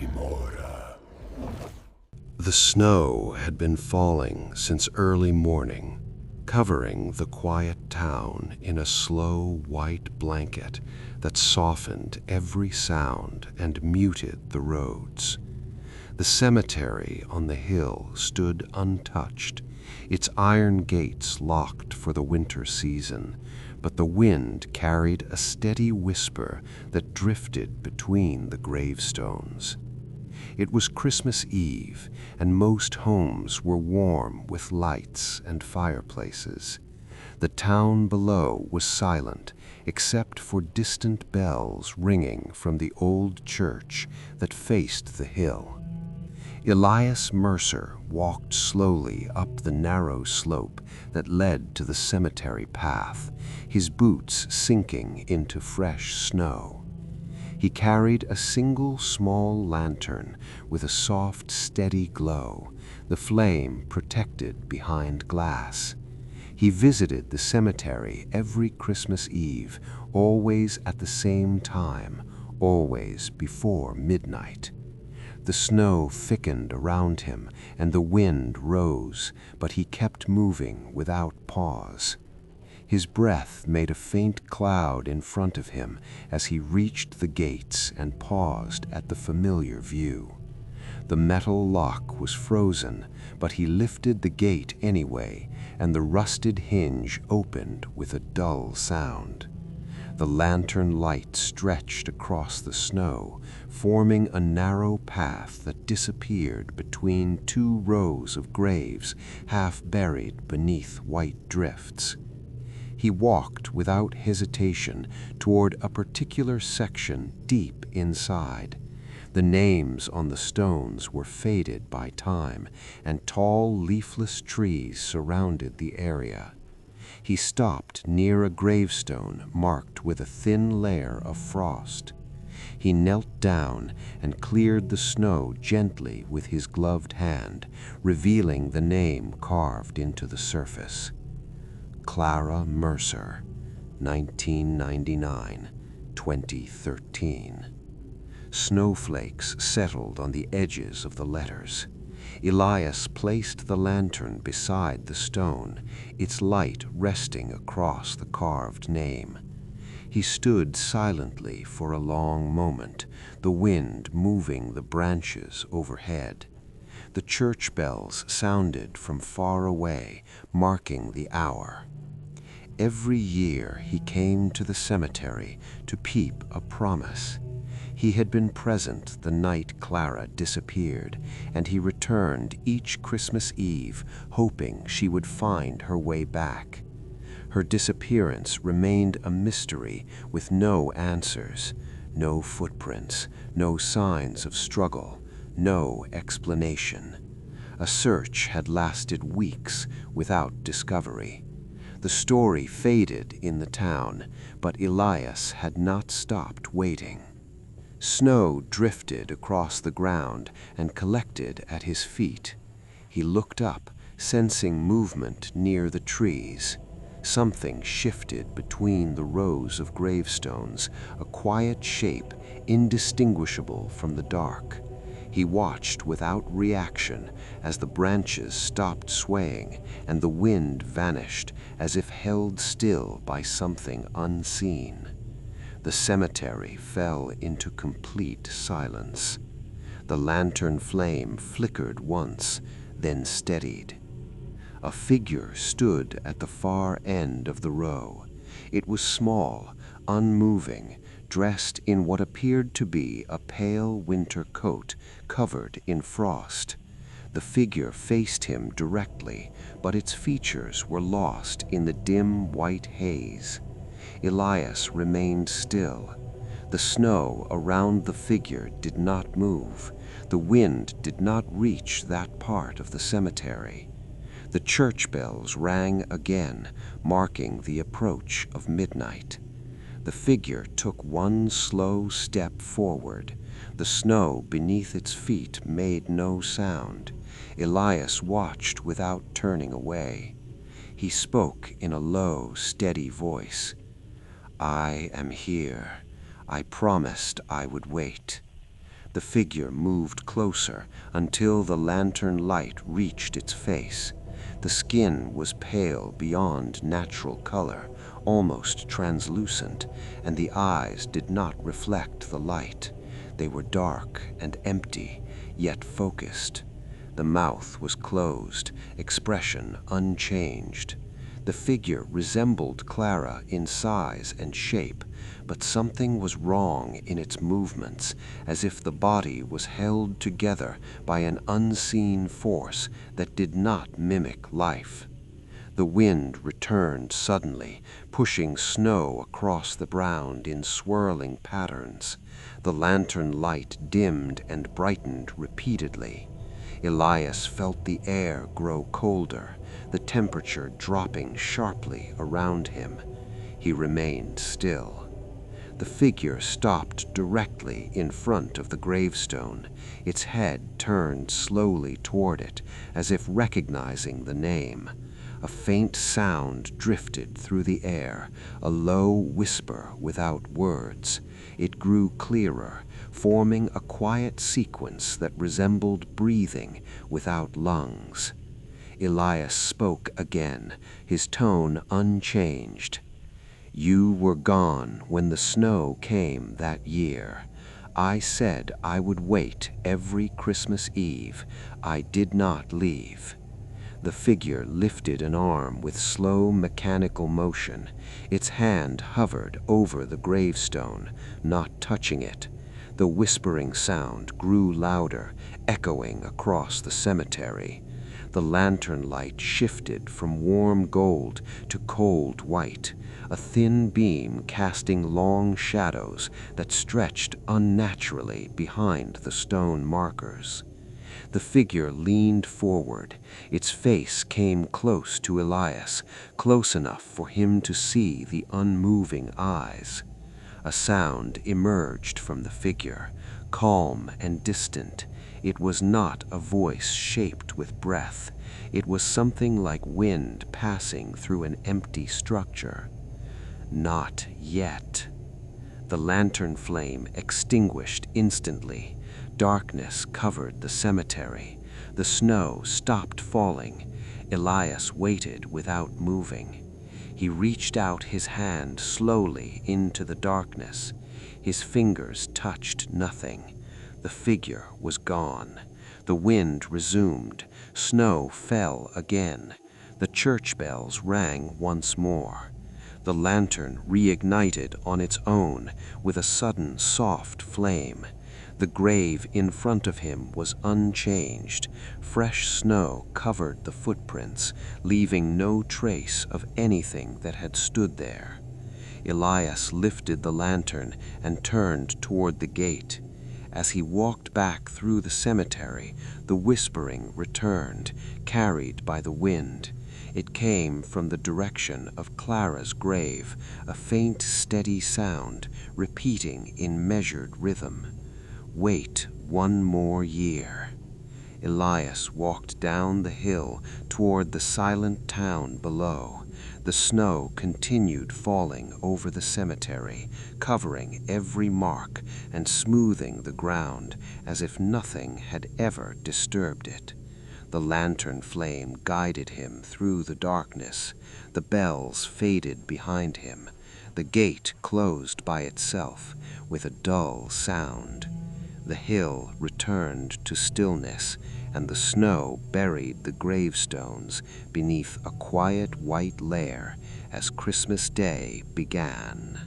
GRIMORA. The snow had been falling since early morning, covering the quiet town in a slow white blanket that softened every sound and muted the roads. The cemetery on the hill stood untouched, its iron gates locked for the winter season, but the wind carried a steady whisper that drifted between the gravestones. It was Christmas Eve, and most homes were warm with lights and fireplaces. The town below was silent, except for distant bells ringing from the old church that faced the hill. Elias Mercer walked slowly up the narrow slope that led to the cemetery path, his boots sinking into fresh snow. He carried a single small lantern with a soft, steady glow, the flame protected behind glass. He visited the cemetery every Christmas Eve, always at the same time, always before midnight. The snow thickened around him, and the wind rose, but he kept moving without pause. His breath made a faint cloud in front of him as he reached the gates and paused at the familiar view. The metal lock was frozen, but he lifted the gate anyway, and the rusted hinge opened with a dull sound. The lantern light stretched across the snow, forming a narrow path that disappeared between two rows of graves half buried beneath white drifts. He walked without hesitation toward a particular section deep inside. The names on the stones were faded by time, and tall leafless trees surrounded the area. He stopped near a gravestone marked with a thin layer of frost. He knelt down and cleared the snow gently with his gloved hand, revealing the name carved into the surface. Clara Mercer, 1999-2013. Snowflakes settled on the edges of the letters. Elias placed the lantern beside the stone, its light resting across the carved name. He stood silently for a long moment, the wind moving the branches overhead. The church bells sounded from far away, marking the hour. Every year he came to the cemetery to peep a promise. He had been present the night Clara disappeared, and he returned each Christmas Eve, hoping she would find her way back. Her disappearance remained a mystery with no answers, no footprints, no signs of struggle, no explanation. A search had lasted weeks without discovery. The story faded in the town, but Elias had not stopped waiting. Snow drifted across the ground and collected at his feet. He looked up, sensing movement near the trees. Something shifted between the rows of gravestones, a quiet shape indistinguishable from the dark. He watched without reaction as the branches stopped swaying and the wind vanished as if held still by something unseen. The cemetery fell into complete silence. The lantern flame flickered once, then steadied. A figure stood at the far end of the row. It was small, unmoving, dressed in what appeared to be a pale winter coat covered in frost. The figure faced him directly, but its features were lost in the dim white haze. Elias remained still. The snow around the figure did not move. The wind did not reach that part of the cemetery. The church bells rang again, marking the approach of midnight. The figure took one slow step forward. The snow beneath its feet made no sound. Elias watched without turning away. He spoke in a low, steady voice. "I am here. I promised I would wait." The figure moved closer until the lantern light reached its face. The skin was pale beyond natural color, almost translucent, and the eyes did not reflect the light. They were dark and empty, yet focused. The mouth was closed, expression unchanged. The figure resembled Clara in size and shape, but something was wrong in its movements, as if the body was held together by an unseen force that did not mimic life. The wind returned suddenly, pushing snow across the ground in swirling patterns. The lantern light dimmed and brightened repeatedly. Elias felt the air grow colder, the temperature dropping sharply around him. He remained still. The figure stopped directly in front of the gravestone, its head turned slowly toward it, as if recognizing the name. A faint sound drifted through the air, a low whisper without words. It grew clearer, forming a quiet sequence that resembled breathing without lungs. Elias spoke again, his tone unchanged. "You were gone when the snow came that year. I said I would wait every Christmas Eve. I did not leave." The figure lifted an arm with slow mechanical motion. Its hand hovered over the gravestone, not touching it. The whispering sound grew louder, echoing across the cemetery. The lantern light shifted from warm gold to cold white, a thin beam casting long shadows that stretched unnaturally behind the stone markers. The figure leaned forward. Its face came close to Elias, close enough for him to see the unmoving eyes. A sound emerged from the figure, calm and distant. It was not a voice shaped with breath. It was something like wind passing through an empty structure. "Not yet." The lantern flame extinguished instantly. Darkness covered the cemetery. The snow stopped falling. Elias waited without moving. He reached out his hand slowly into the darkness. His fingers touched nothing. The figure was gone. The wind resumed. Snow fell again. The church bells rang once more. The lantern reignited on its own with a sudden soft flame. The grave in front of him was unchanged. Fresh snow covered the footprints, leaving no trace of anything that had stood there. Elias lifted the lantern and turned toward the gate. As he walked back through the cemetery, the whispering returned, carried by the wind. It came from the direction of Clara's grave, a faint, steady sound, repeating in measured rhythm. "Wait one more year." Elias walked down the hill toward the silent town below. The snow continued falling over the cemetery, covering every mark and smoothing the ground as if nothing had ever disturbed it. The lantern flame guided him through the darkness. The bells faded behind him. The gate closed by itself with a dull sound. The hill returned to stillness, and the snow buried the gravestones beneath a quiet white layer as Christmas Day began.